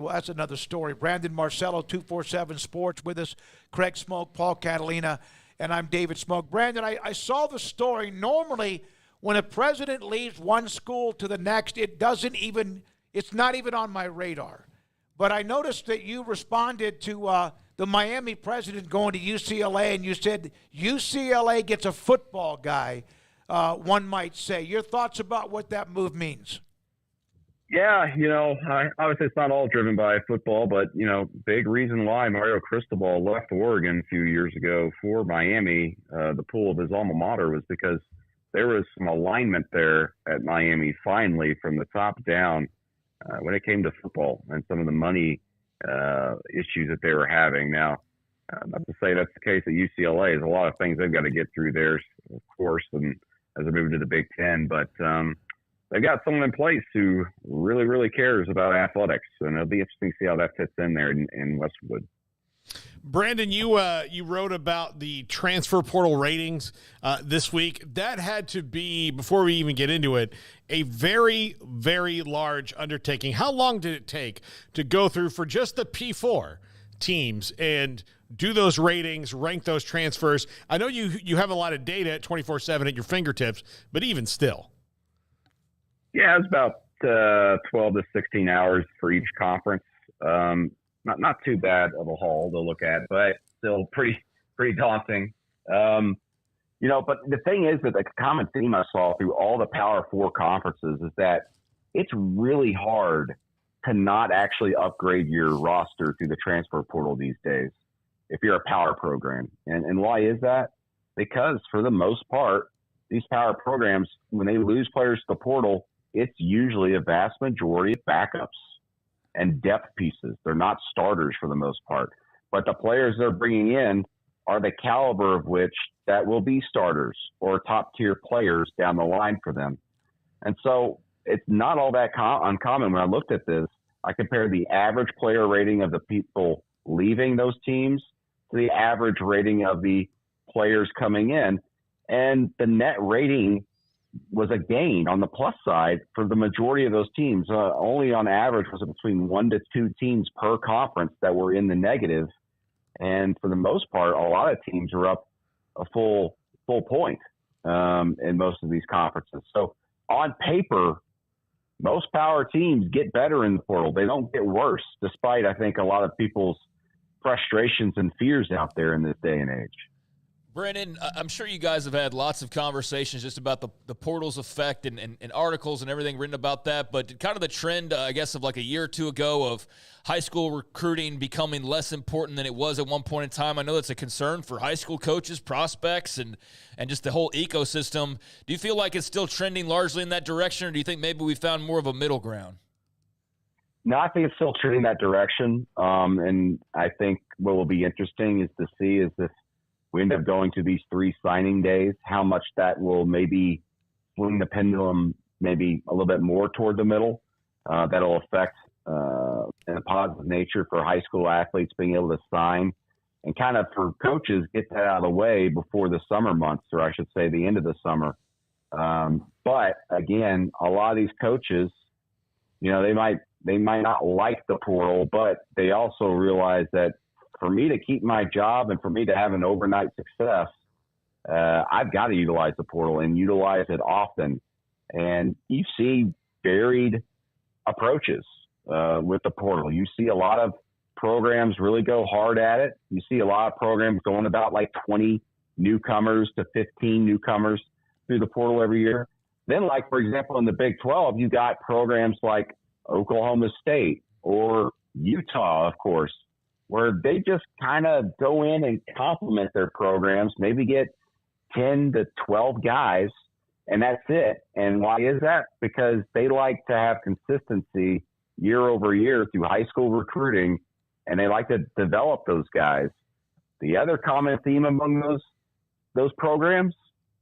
Well, that's another story. Brandon Marcello, 247 Sports with us. Craig Smoke, Paul Catalina, and I'm David Smoke. Brandon, I saw the story. Normally, when a president leaves one school to the next, it's not even on my radar. But I noticed that you responded to the Miami president going to UCLA, and you said UCLA gets a football guy, one might say. Your thoughts about what that move means? Yeah, obviously it's not all driven by football, but, big reason why Mario Cristobal left Oregon a few years ago for Miami, the pool of his alma mater, was because there was some alignment there at Miami finally from the top down when it came to football and some of the money issues that they were having. Now, not to say that's the case at UCLA. There's a lot of things they've got to get through there, of course, and as they move to the Big Ten, but they've got someone in place who really, really cares about athletics, and it'll be interesting to see how that fits in there in Westwood. Brandon, you wrote about the transfer portal ratings this week. That had to be, before we even get into it, a very, very large undertaking. How long did it take to go through for just the P4 teams and do those ratings, rank those transfers? I know you have a lot of data at 24/7 at your fingertips, but even still. Yeah, it's about 12 to 16 hours for each conference. Not too bad of a haul to look at, but still pretty daunting. But the thing is that the common theme I saw through all the Power Four conferences is that it's really hard to not actually upgrade your roster through the transfer portal these days if you're a power program. And why is that? Because for the most part, these power programs, when they lose players to the portal, it's usually a vast majority of backups and depth pieces. They're not starters for the most part. But the players they're bringing in are the caliber of which that will be starters or top-tier players down the line for them. And so it's not all that uncommon. When I looked at this, I compared the average player rating of the people leaving those teams to the average rating of the players coming in. And the net rating was a gain on the plus side for the majority of those teams. Only on average was it between 1 to 2 teams per conference that were in the negative. And for the most part, a lot of teams are up a full point in most of these conferences. So on paper, most power teams get better in the portal. They don't get worse, despite, I think, a lot of people's frustrations and fears out there in this day and age. Brandon, I'm sure you guys have had lots of conversations just about the portal's effect and articles and everything written about that, but kind of the trend, I guess, of like a year or two ago of high school recruiting becoming less important than it was at one point in time. I know that's a concern for high school coaches, prospects, and just the whole ecosystem. Do you feel like it's still trending largely in that direction, or do you think maybe we found more of a middle ground? No, I think it's still trending that direction, and I think what will be interesting is to see is if we end up going to these 3 signing days, how much that will maybe swing the pendulum maybe a little bit more toward the middle. That'll affect in a positive nature for high school athletes being able to sign, and kind of for coaches get that out of the way before the summer months, or I should say the end of the summer. But again, a lot of these coaches, you know, they might not like the portal, but they also realize that for me to keep my job and for me to have an overnight success, I've got to utilize the portal and utilize it often. And you see varied approaches with the portal. You see a lot of programs really go hard at it. You see a lot of programs going about like 20 newcomers to 15 newcomers through the portal every year. Then, like, for example, in the Big 12, you got programs like Oklahoma State or Utah, of course, where they just kind of go in and complement their programs, maybe get 10 to 12 guys, and that's it. And why is that? Because they like to have consistency year over year through high school recruiting, and they like to develop those guys. The other common theme among those programs,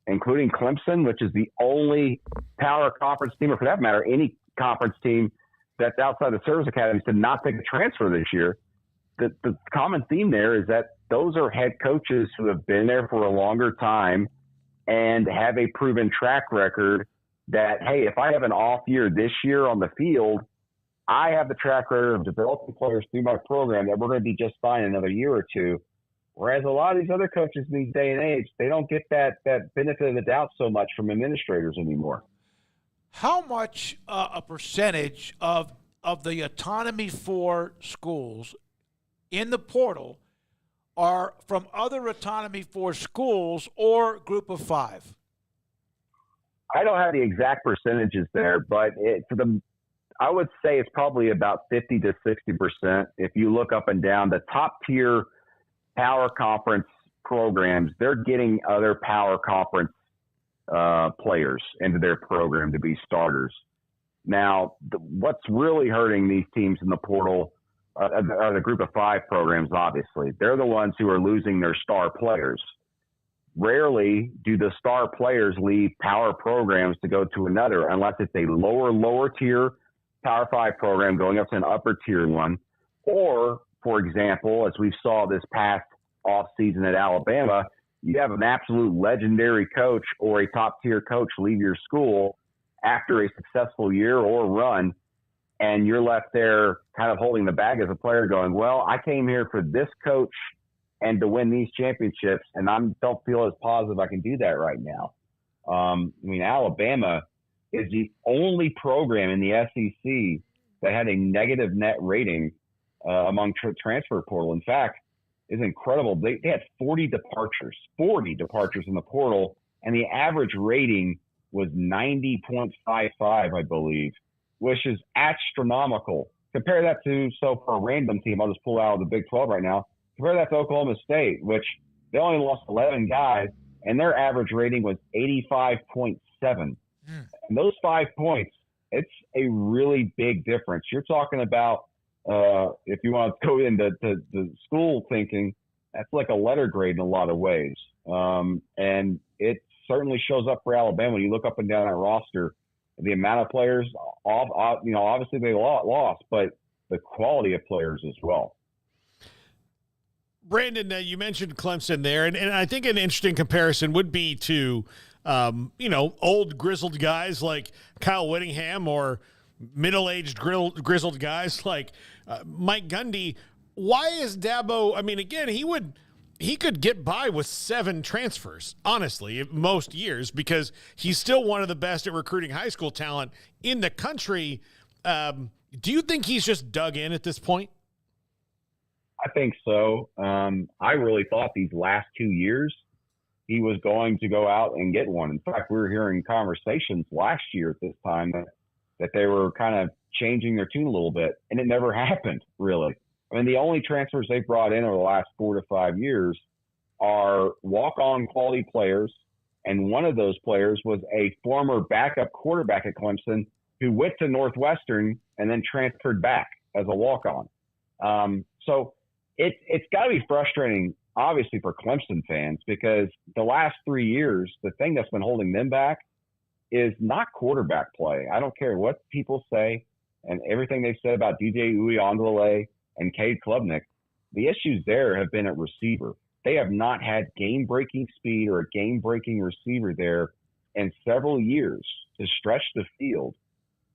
including Clemson, which is the only power conference team, or for that matter, any conference team that's outside the service academies to not take a transfer this year. The common theme there is that those are head coaches who have been there for a longer time and have a proven track record that, hey, if I have an off year this year on the field, I have the track record of developing players through my program that we're going to be just fine in another year or two. Whereas a lot of these other coaches in these day and age, they don't get that benefit of the doubt so much from administrators anymore. How much a percentage of the autonomy for schools in the portal are from other autonomy for schools or group of five? I don't have the exact percentages there, but I would say it's probably about 50 to 60%. If you look up and down, the top tier power conference programs, they're getting other power conference players into their program to be starters. Now, what's really hurting these teams in the portal are the group of five programs, obviously. They're the ones who are losing their star players. Rarely do the star players leave power programs to go to another, unless it's a lower tier Power 5 program going up to an upper tier one. Or, for example, as we saw this past offseason at Alabama, you have an absolute legendary coach or a top tier coach leave your school after a successful year or run, and you're left there kind of holding the bag as a player going, well, I came here for this coach and to win these championships, and I don't feel as positive I can do that right now. Alabama is the only program in the SEC that had a negative net rating among transfer portal. In fact, it's incredible. They had 40 departures in the portal, and the average rating was 90.55, I believe, which is astronomical. Compare that to, so for a random team, I'll just pull out of the Big 12 right now, compare that to Oklahoma State, which they only lost 11 guys, and their average rating was 85.7. And those 5 points, it's a really big difference. You're talking about, if you want to go into the school thinking, that's like a letter grade in a lot of ways. And it certainly shows up for Alabama. When you look up and down that roster, the amount of players, obviously they lost, but the quality of players as well. Brandon, you mentioned Clemson there, and I think an interesting comparison would be to, old grizzled guys like Kyle Whittingham or middle-aged grizzled guys like Mike Gundy. Why is Dabo? I mean, again, he could get by with 7 transfers, honestly, most years, because he's still one of the best at recruiting high school talent in the country. Do you think he's just dug in at this point? I think so. I really thought these last 2 years he was going to go out and get one. In fact, we were hearing conversations last year at this time that they were kind of changing their tune a little bit, and it never happened, really. I mean, the only transfers they brought in over the last 4 to 5 years are walk-on quality players, and one of those players was a former backup quarterback at Clemson who went to Northwestern and then transferred back as a walk-on. So it's got to be frustrating, obviously, for Clemson fans, because the last 3 years, the thing that's been holding them back is not quarterback play. I don't care what people say and everything they've said about DJ Uiagalelei and Cade Klubnik. The issues there have been at receiver. They have not had game-breaking speed or a game-breaking receiver there in several years to stretch the field.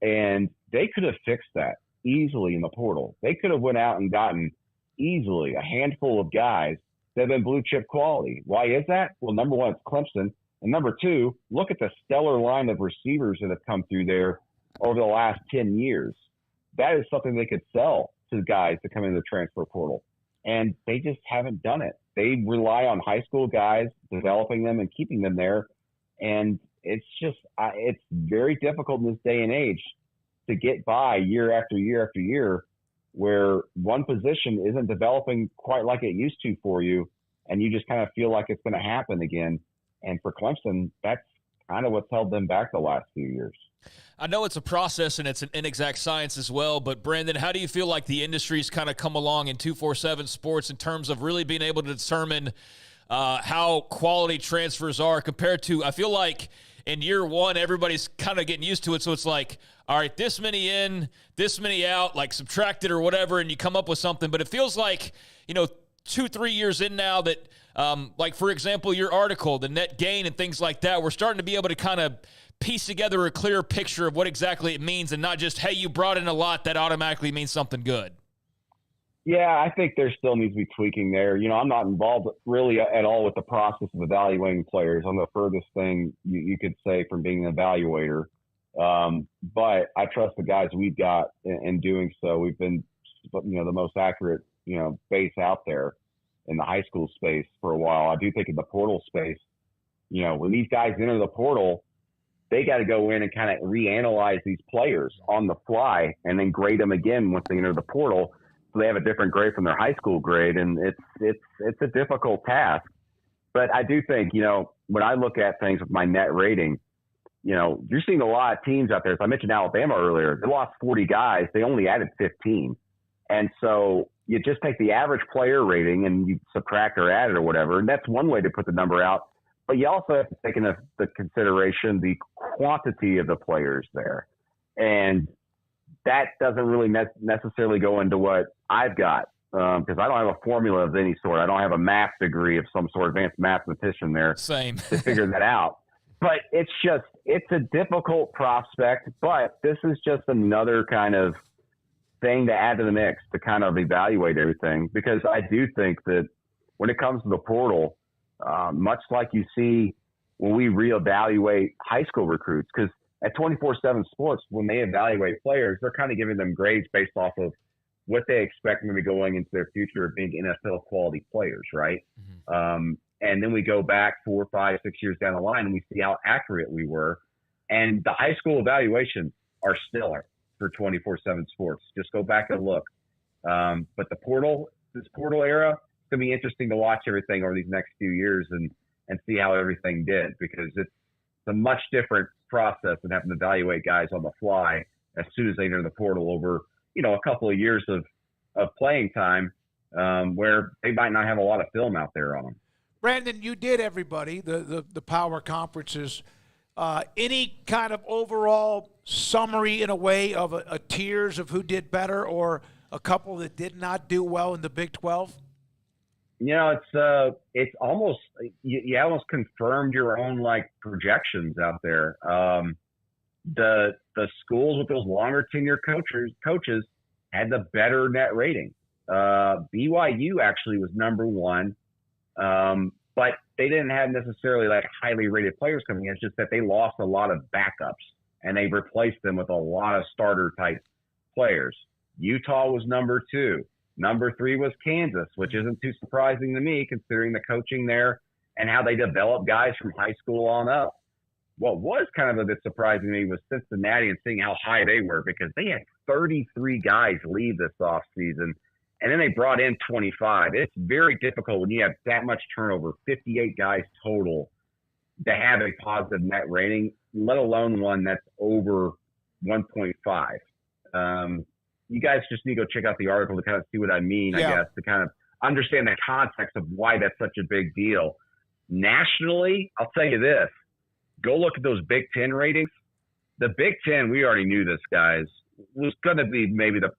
And they could have fixed that easily in the portal. They could have went out and gotten easily a handful of guys that have been blue-chip quality. Why is that? Well, number one, it's Clemson. And number two, look at the stellar line of receivers that have come through there over the last 10 years. That is something they could sell to guys to come into the transfer portal. And they just haven't done it. They rely on high school guys, developing them and keeping them there. And it's just, it's very difficult in this day and age to get by year after year after year where one position isn't developing quite like it used to for you. And you just kind of feel like it's going to happen again. And for Clemson, that's kind of what's held them back the last few years. I know it's a process and it's an inexact science as well, but Brandon, how do you feel like the industry's kind of come along in 247 Sports in terms of really being able to determine how quality transfers are compared to, I feel like in year one, everybody's kind of getting used to it. So it's like, all right, this many in, this many out, like subtract it or whatever, and you come up with something. But it feels like, 2-3 years in now that, like, for example, your article, the net gain and things like that, we're starting to be able to kind of piece together a clearer picture of what exactly it means and not just, hey, you brought in a lot, that automatically means something good? Yeah, I think there still needs to be tweaking there. I'm not involved really at all with the process of evaluating players. I'm the furthest thing you could say from being an evaluator. But I trust the guys we've got in doing so. We've been, the most accurate, base out there in the high school space for a while. I do think in the portal space, when these guys enter the portal, they got to go in and kind of reanalyze these players on the fly and then grade them again once they enter the portal. So they have a different grade from their high school grade, and it's a difficult task. But I do think, when I look at things with my net rating, you're seeing a lot of teams out there. So I mentioned Alabama earlier. They lost 40 guys. They only added 15. And so you just take the average player rating and you subtract or add it or whatever. And that's one way to put the number out. But you also have to take into the consideration the quantity of the players there. And that doesn't really necessarily go into what I've got, because I don't have a formula of any sort. I don't have a math degree of some sort, advanced mathematician there. Same. To figure that out. But it's a difficult prospect, but this is just another kind of thing to add to the mix to kind of evaluate everything. Because I do think that when it comes to the portal, much like you see when we reevaluate high school recruits, because at 24/7 Sports, when they evaluate players, they're kind of giving them grades based off of what they expect them to be going into their future of being NFL quality players, right? Mm-hmm. And then we go back 4, 5, 6 years down the line and we see how accurate we were. And the high school evaluations are stellar for 24/7 Sports. Just go back and look. But this portal era, it's going to be interesting to watch everything over these next few years and see how everything did, because it's a much different process than having to evaluate guys on the fly as soon as they enter the portal over, a couple of years of playing time, where they might not have a lot of film out there on them. Brandon, you did everybody, the power conferences. Any kind of overall summary in a way of a tiers of who did better or a couple that did not do well in the Big 12? It's almost, you almost confirmed your own projections out there. The schools with those longer tenure coaches had the better net rating. BYU actually was number one. But they didn't have necessarily highly rated players coming in. It's just that they lost a lot of backups and they replaced them with a lot of starter type players. Utah was number 2. Number 3 was Kansas, which isn't too surprising to me considering the coaching there and how they develop guys from high school on up. What was kind of a bit surprising to me was Cincinnati and seeing how high they were, because they had 33 guys leave this offseason. And then they brought in 25. It's very difficult when you have that much turnover, 58 guys total, to have a positive net rating, let alone one that's over 1.5. You guys just need to go check out the article to kind of see what I mean, I guess, to kind of understand the context of why that's such a big deal. Nationally, I'll tell you this. Go look at those Big Ten ratings. The Big Ten, we already knew this, guys, was going to be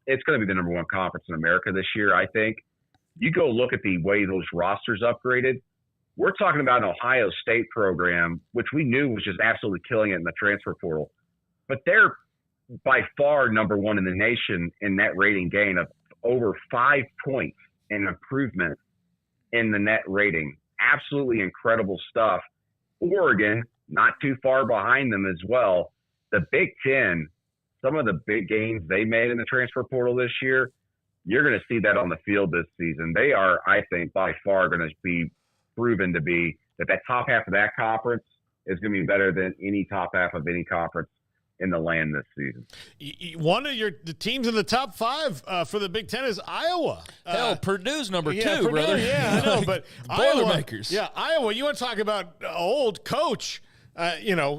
it's going to be the number one conference in America this year, I think. You go look at the way those rosters upgraded. We're talking about an Ohio State program, which we knew was just absolutely killing it in the transfer portal. But they're by far number one in the nation in net rating gain of over 5 points in improvement in the net rating. Absolutely incredible stuff. Oregon, not too far behind them as well. The Big Ten, some of the big gains they made in the transfer portal this year, you're going to see that on the field this season. They are, I think, by far going to be proven to be that top half of that conference is going to be better than any top half of any conference in the land this season. One of the teams in the top 5 for the Big Ten is Iowa. Hell, Purdue's number 2, Purdue, brother. Yeah, I know, but Boilermakers. Yeah, Iowa, you want to talk about old coach.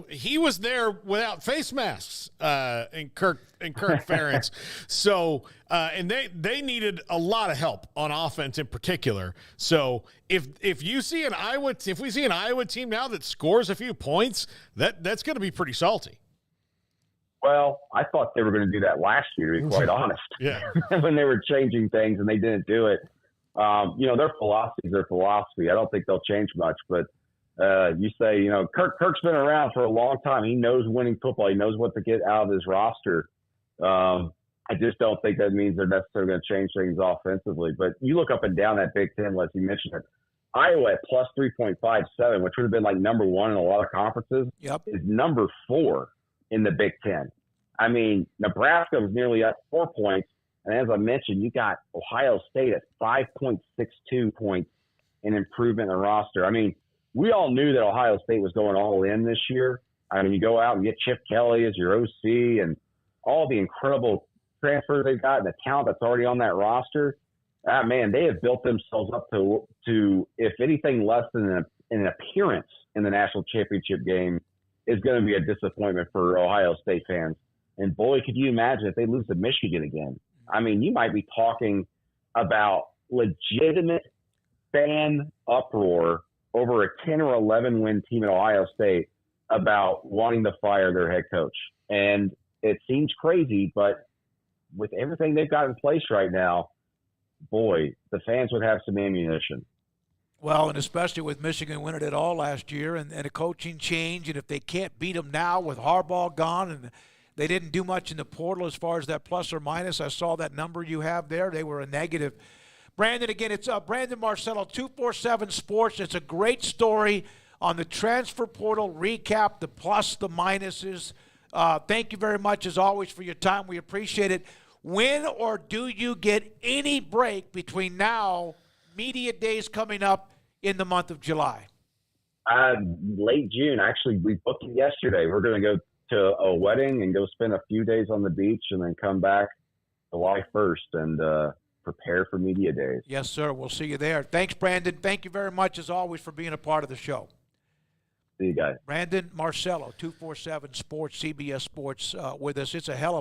He was there without face masks in Kirk Ferentz. So, and they needed a lot of help on offense in particular. So if we see an Iowa team now that scores a few points, that's going to be pretty salty. Well, I thought they were going to do that last year, to be quite honest. Yeah. When they were changing things and they didn't do it. Their philosophy is their philosophy. I don't think they'll change much, but You say, Kirk's been around for a long time. He knows winning football. He knows what to get out of his roster. I just don't think that means they're necessarily going to change things offensively. But you look up and down that Big Ten, as you mentioned it. Iowa at plus 3.57, which would have been like number one in a lot of conferences, is number 4 in the Big Ten. I mean, Nebraska was nearly up 4 points. And as I mentioned, you got Ohio State at 5.62 points in improvement in the roster. I mean, we all knew that Ohio State was going all in this year. I mean, you go out and get Chip Kelly as your OC and all the incredible transfers they've got and the talent that's already on that roster. Man, they have built themselves up to if anything less than an appearance in the national championship game is going to be a disappointment for Ohio State fans. And boy, could you imagine if they lose to Michigan again? I mean, you might be talking about legitimate fan uproar over a 10 or 11 win team at Ohio State about wanting to fire their head coach. And it seems crazy, but with everything they've got in place right now, boy, the fans would have some ammunition. Well, and especially with Michigan winning it all last year and a coaching change, and if they can't beat them now with Harbaugh gone and they didn't do much in the portal as far as that plus or minus. I saw that number you have there. They were a negative. Brandon, again, it's Brandon Marcello, 247 Sports. It's a great story on the transfer portal recap, the plus, the minuses. Thank you very much, as always, for your time. We appreciate it. When or do you get any break between now, media days coming up in the month of July? Late June. Actually, we booked it yesterday. We're going to go to a wedding and go spend a few days on the beach and then come back July 1st and prepare for media days. Yes, sir. We'll see you there. Thanks, Brandon. Thank you very much, as always, for being a part of the show. See you guys. Brandon Marcello, 247 Sports, CBS Sports, with us. It's a hell of